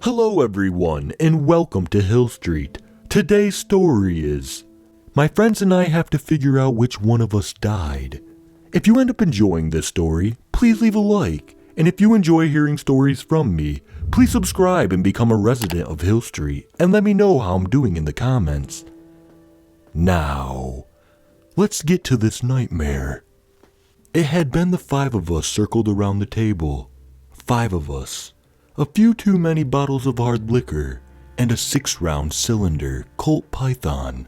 Hello everyone, and welcome to Hill Street. Today's story is, my friends and I have to figure out which one of us died. If you end up enjoying this story, please leave a like, and if you enjoy hearing stories from me, please subscribe and become a resident of Hill Street, and let me know how I'm doing in the comments. Now, let's get to this nightmare. It had been the 5 of us circled around the table. 5 of us. A few too many bottles of hard liquor, and a 6-round cylinder Colt Python.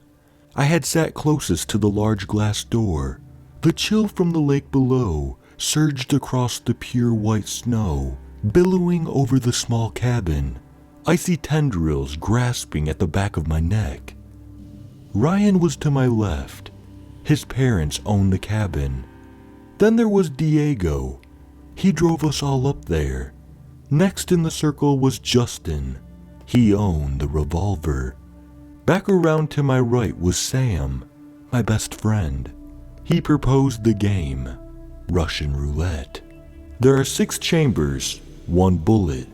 I had sat closest to the large glass door. The chill from the lake below surged across the pure white snow, billowing over the small cabin, icy tendrils grasping at the back of my neck. Ryan was to my left. His parents owned the cabin. Then there was Diego. He drove us all up there. Next in the circle was Justin. He owned the revolver. Back around to my right was Sam, my best friend. He proposed the game, Russian roulette. There are 6 chambers, 1 bullet.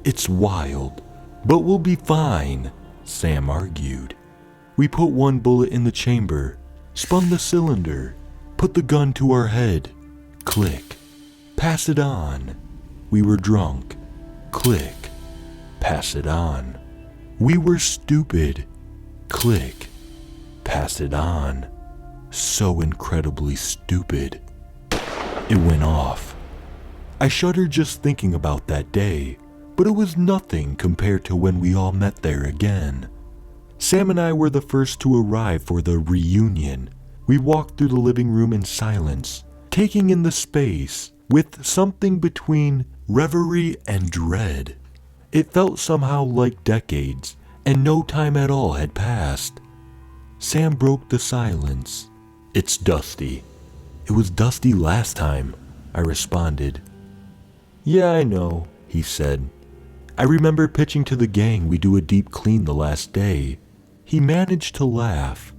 It's wild, but we'll be fine, Sam argued. We put 1 bullet in the chamber, spun the cylinder, put the gun to our head. Click. Pass it on. We were drunk. Click. Pass it on. We were stupid. Click. Pass it on. So incredibly stupid. It went off. I shuddered just thinking about that day, but it was nothing compared to when we all met there again. Sam and I were the first to arrive for the reunion. We walked through the living room in silence, taking in the space with something between reverie and dread. It felt somehow like decades, and no time at all had passed. Sam broke the silence. It's dusty. It was dusty last time, I responded. Yeah, I know, he said. I remember pitching to the gang we do a deep clean the last day. He managed to laugh.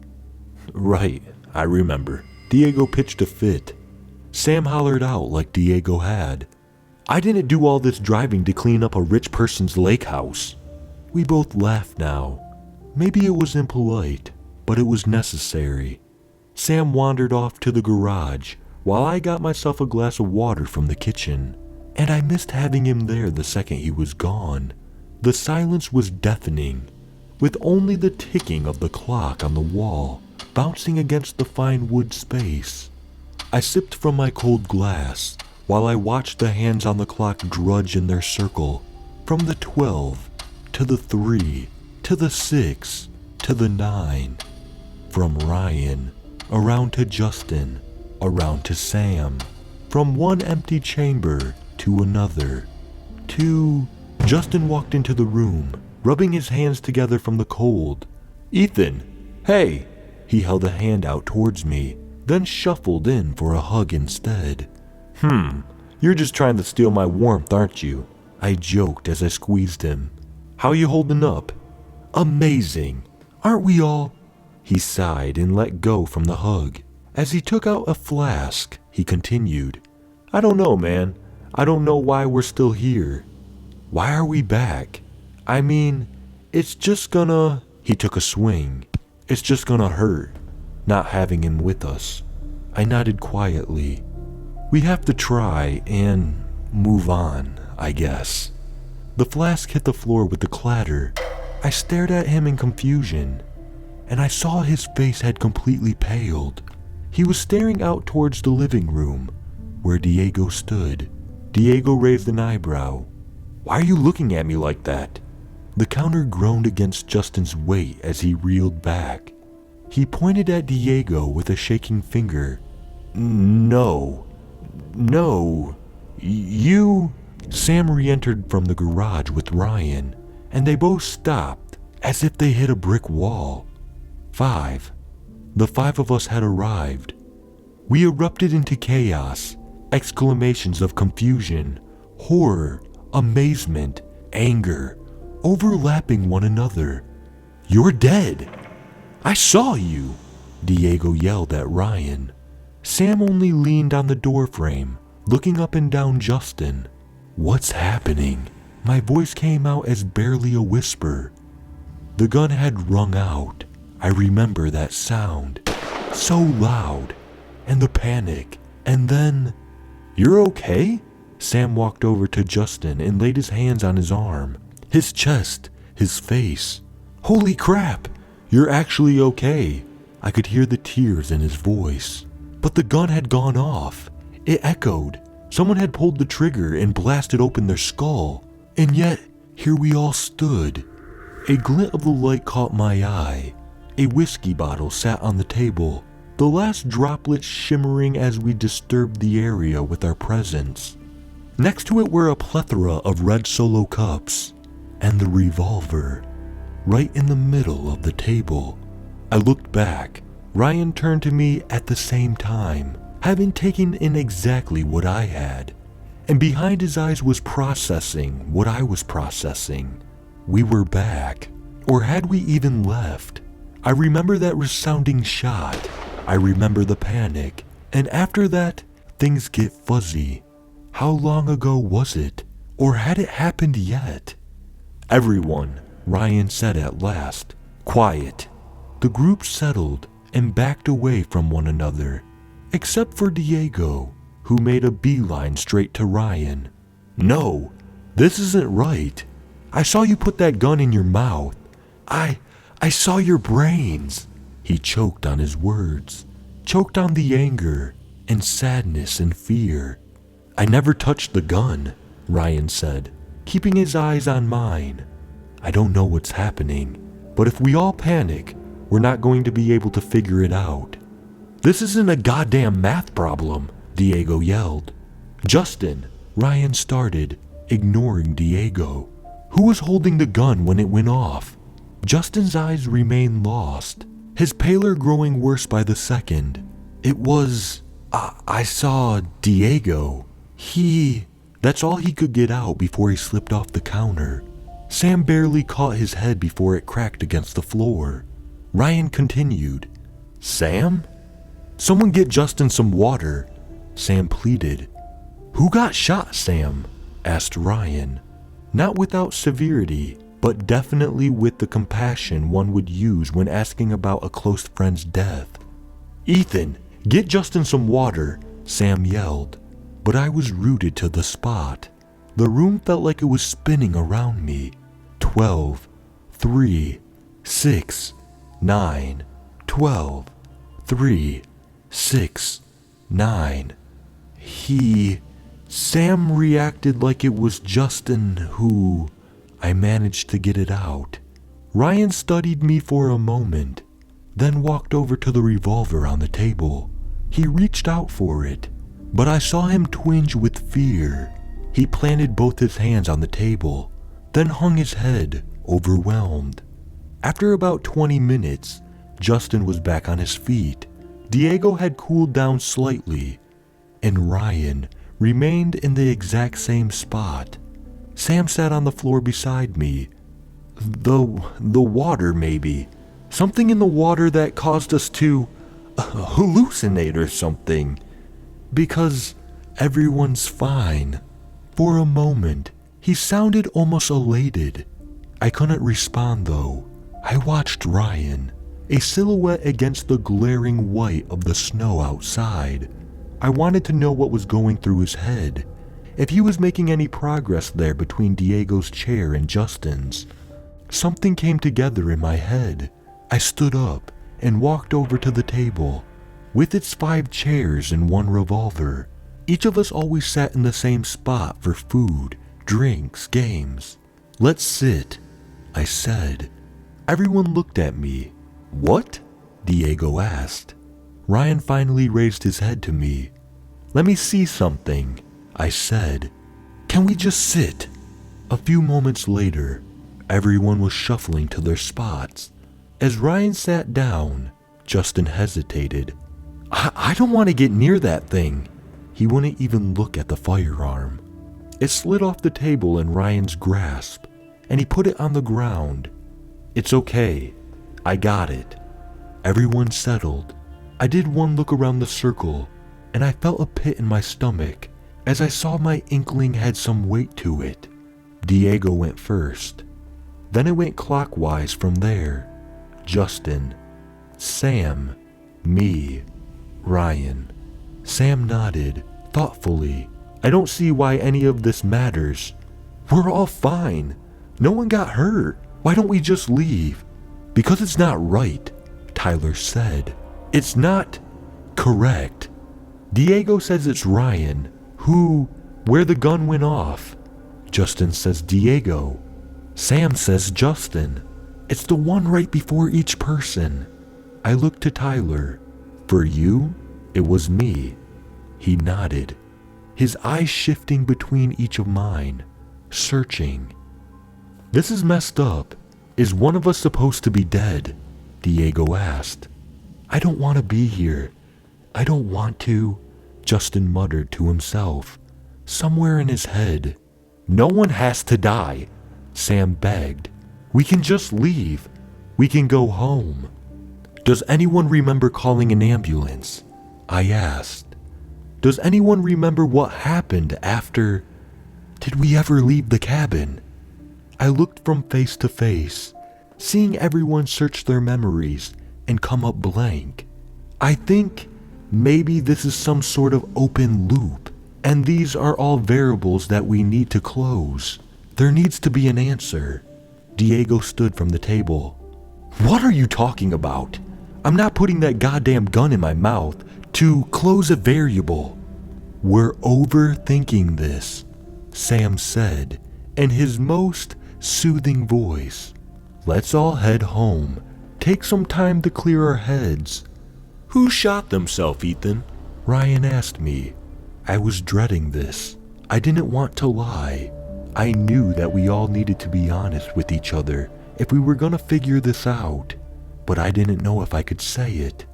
Right, I remember. Diego pitched a fit. Sam hollered out like Diego had. I didn't do all this driving to clean up a rich person's lake house. We both laughed now. Maybe it was impolite, but it was necessary. Sam wandered off to the garage while I got myself a glass of water from the kitchen, and I missed having him there the second he was gone. The silence was deafening, with only the ticking of the clock on the wall bouncing against the fine wood space. I sipped from my cold glass while I watched the hands on the clock drudge in their circle, from the 12 to the 3 to the 6 to the 9. From Ryan, around to Justin, around to Sam, from one empty chamber to another, to... Justin walked into the room, rubbing his hands together from the cold. Ethan, hey! He held a hand out towards me, then shuffled in for a hug instead. You're just trying to steal my warmth, aren't you? I joked as I squeezed him. How you holding up? Amazing. Aren't we all? He sighed and let go from the hug. As he took out a flask, he continued. I don't know, man. I don't know why we're still here. Why are we back? I mean, it's just gonna... He took a swing. It's just gonna hurt, not having him with us. I nodded quietly. We have to try and move on, I guess. The flask hit the floor with a clatter. I stared at him in confusion, and I saw his face had completely paled. He was staring out towards the living room, where Diego stood. Diego raised an eyebrow. Why are you looking at me like that? The counter groaned against Justin's weight as he reeled back. He pointed at Diego with a shaking finger. No, you... Sam re-entered from the garage with Ryan, and they both stopped, as if they hit a brick wall. 5. The 5 of us had arrived. We erupted into chaos, exclamations of confusion, horror, amazement, anger, overlapping one another. You're dead! I saw you! Diego yelled at Ryan. Sam only leaned on the doorframe, looking up and down Justin. What's happening? My voice came out as barely a whisper. The gun had rung out. I remember that sound. So loud. And the panic. And then... "You're okay?" Sam walked over to Justin and laid his hands on his arm, his chest, his face. "Holy crap! You're actually okay." I could hear the tears in his voice. But the gun had gone off. It echoed. Someone had pulled the trigger and blasted open their skull. And yet, here we all stood. A glint of the light caught my eye. A whiskey bottle sat on the table, the last droplets shimmering as we disturbed the area with our presence. Next to it were a plethora of red Solo cups, and the revolver, right in the middle of the table. I looked back. Ryan turned to me at the same time, having taken in exactly what I had, and behind his eyes was processing what I was processing. We were back, or had we even left? I remember that resounding shot. I remember the panic, and after that, things get fuzzy. How long ago was it? Or had it happened yet? "Everyone," Ryan said at last. "Quiet." The group settled and backed away from one another, except for Diego, who made a beeline straight to Ryan. "No, this isn't right. I saw you put that gun in your mouth. I saw your brains." He choked on his words, choked on the anger and sadness and fear. "I never touched the gun," Ryan said, keeping his eyes on mine. "I don't know what's happening, but if we all panic, we're not going to be able to figure it out." "This isn't a goddamn math problem," Diego yelled. "Justin," Ryan started, ignoring Diego. "Who was holding the gun when it went off?" Justin's eyes remained lost, his pallor growing worse by the second. "It was... I saw Diego. That's all he could get out before he slipped off the counter. Sam barely caught his head before it cracked against the floor. Ryan continued. "Sam? Someone get Justin some water," Sam pleaded. "Who got shot, Sam?" asked Ryan. Not without severity, but definitely with the compassion one would use when asking about a close friend's death. "Ethan, get Justin some water," Sam yelled, but I was rooted to the spot. The room felt like it was spinning around me. 12, 3, 6, 9, 12, 3, 6, 9. Sam reacted like it was Justin who... I managed to get it out. Ryan studied me for a moment, then walked over to the revolver on the table. He reached out for it, but I saw him twinge with fear. He planted both his hands on the table, then hung his head, overwhelmed. After about 20 minutes, Justin was back on his feet. Diego had cooled down slightly, and Ryan remained in the exact same spot. Sam sat on the floor beside me. The water, maybe. Something in the water that caused us to hallucinate or something. Because everyone's fine. For a moment, he sounded almost elated. I couldn't respond though. I watched Ryan, a silhouette against the glaring white of the snow outside. I wanted to know what was going through his head, if he was making any progress there between Diego's chair and Justin's. Something came together in my head. I stood up and walked over to the table. With its 5 chairs and 1 revolver, each of us always sat in the same spot for food, drinks, games. "Let's sit," I said. Everyone looked at me. "What?" Diego asked. Ryan finally raised his head to me. "Let me see something," I said. "Can we just sit?" A few moments later, everyone was shuffling to their spots. As Ryan sat down, Justin hesitated. I don't want to get near that thing." He wouldn't even look at the firearm. It slid off the table in Ryan's grasp, and he put it on the ground. "It's okay. I got it." Everyone settled. I did one look around the circle, and I felt a pit in my stomach as I saw my inkling had some weight to it. Diego went first. Then it went clockwise from there. Justin, Sam, me, Ryan. Sam nodded, thoughtfully. I don't see why any of this matters. We're all fine. No one got hurt. Why don't we just leave? Because it's not right, Tyler said. It's not correct. Diego says it's Ryan, where the gun went off. Justin says Diego. Sam says Justin. It's the one right before each person. I looked to Tyler. For you, it was me. He nodded, his eyes shifting between each of mine, searching. This is messed up. Is one of us supposed to be dead? Diego asked. I don't want to be here. I don't want to, Justin muttered to himself, somewhere in his head. No one has to die, Sam begged. We can just leave. We can go home. Does anyone remember calling an ambulance? I asked. Does anyone remember what happened after? Did we ever leave the cabin? I looked from face to face, seeing everyone search their memories and come up blank. I think maybe this is some sort of open loop, and these are all variables that we need to close. There needs to be an answer. Diego stood from the table. What are you talking about? I'm not putting that goddamn gun in my mouth to close a variable. We're overthinking this, Sam said in his most soothing voice. Let's all head home. Take some time to clear our heads. Who shot themselves, Ethan? Ryan asked me. I was dreading this. I didn't want to lie. I knew that we all needed to be honest with each other if we were gonna figure this out, but I didn't know if I could say it.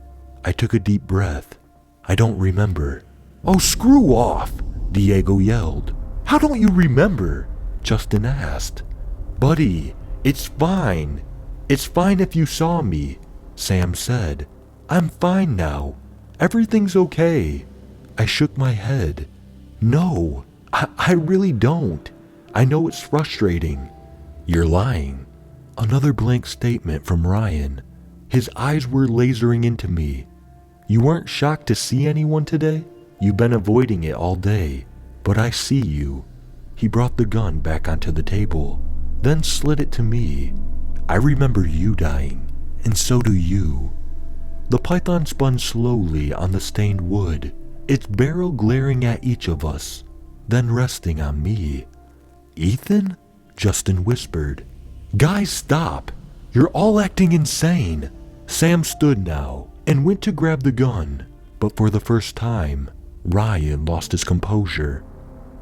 I took a deep breath. I don't remember. Oh, screw off, Diego yelled. How don't you remember? Justin asked. Buddy, it's fine. It's fine if you saw me, Sam said. I'm fine now. Everything's okay. I shook my head. No, I really don't. I know it's frustrating. You're lying. Another blank statement from Ryan. His eyes were lasering into me. You weren't shocked to see anyone today? You've been avoiding it all day, but I see you. He brought the gun back onto the table, then slid it to me. I remember you dying, and so do you. The python spun slowly on the stained wood, its barrel glaring at each of us, then resting on me. Ethan? Justin whispered. Guys, stop! You're all acting insane. Sam stood now and went to grab the gun, but for the first time, Ryan lost his composure.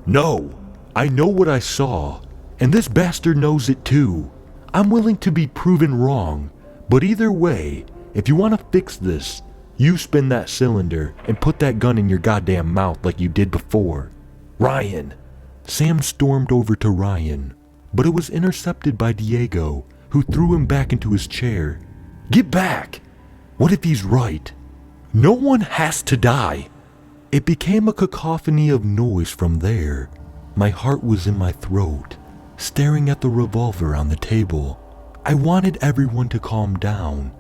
No, I know what I saw, and this bastard knows it too. I'm willing to be proven wrong, but either way, if you want to fix this, you spin that cylinder and put that gun in your goddamn mouth like you did before. Ryan! Sam stormed over to Ryan, but it was intercepted by Diego, who threw him back into his chair. Get back! What if he's right? No one has to die. It became a cacophony of noise from there. My heart was in my throat, staring at the revolver on the table. I wanted everyone to calm down.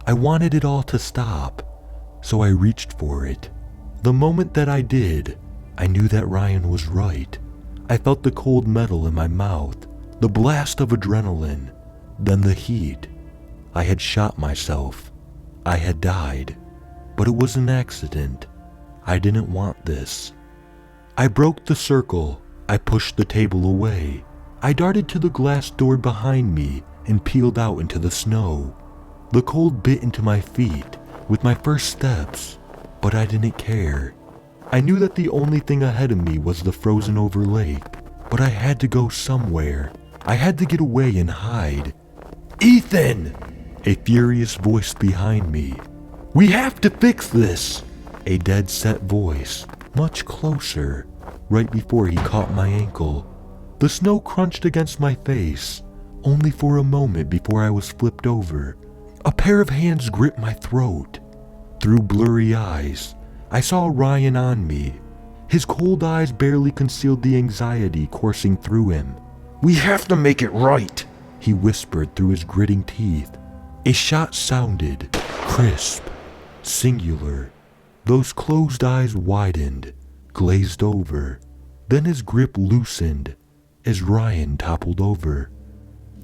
I wanted it all to stop, so I reached for it. The moment that I did, I knew that Ryan was right. I felt the cold metal in my mouth, the blast of adrenaline, then the heat. I had shot myself. I had died, but it was an accident. I didn't want this. I broke the circle. I pushed the table away. I darted to the glass door behind me and peeled out into the snow. The cold bit into my feet with my first steps, but I didn't care. I knew that the only thing ahead of me was the frozen over lake, but I had to go somewhere. I had to get away and hide. Ethan! A furious voice behind me. We have to fix this! A dead-set voice, much closer, right before he caught my ankle. The snow crunched against my face, only for a moment before I was flipped over. A pair of hands gripped my throat. Through blurry eyes, I saw Ryan on me. His cold eyes barely concealed the anxiety coursing through him. "We have to make it right," he whispered through his gritting teeth. A shot sounded, crisp, singular. Those closed eyes widened, glazed over. Then his grip loosened as Ryan toppled over.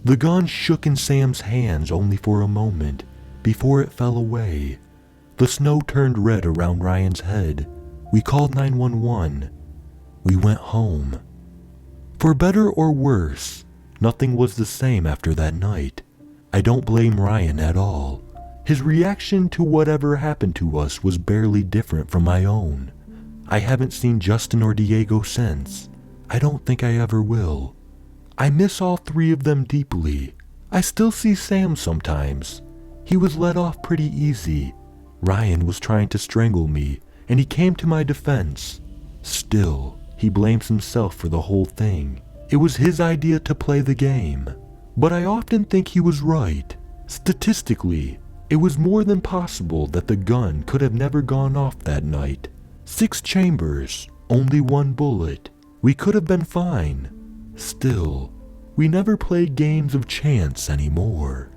The gun shook in Sam's hands only for a moment before it fell away. The snow turned red around Ryan's head. We called 911. We went home. For better or worse, nothing was the same after that night. I don't blame Ryan at all. His reaction to whatever happened to us was barely different from my own. I haven't seen Justin or Diego since. I don't think I ever will. I miss all three of them deeply. I still see Sam sometimes. He was let off pretty easy. Ryan was trying to strangle me, and he came to my defense. Still, he blames himself for the whole thing. It was his idea to play the game. But I often think he was right. Statistically, it was more than possible that the gun could have never gone off that night. 6 chambers, only 1 bullet. We could have been fine. Still, we never play games of chance anymore.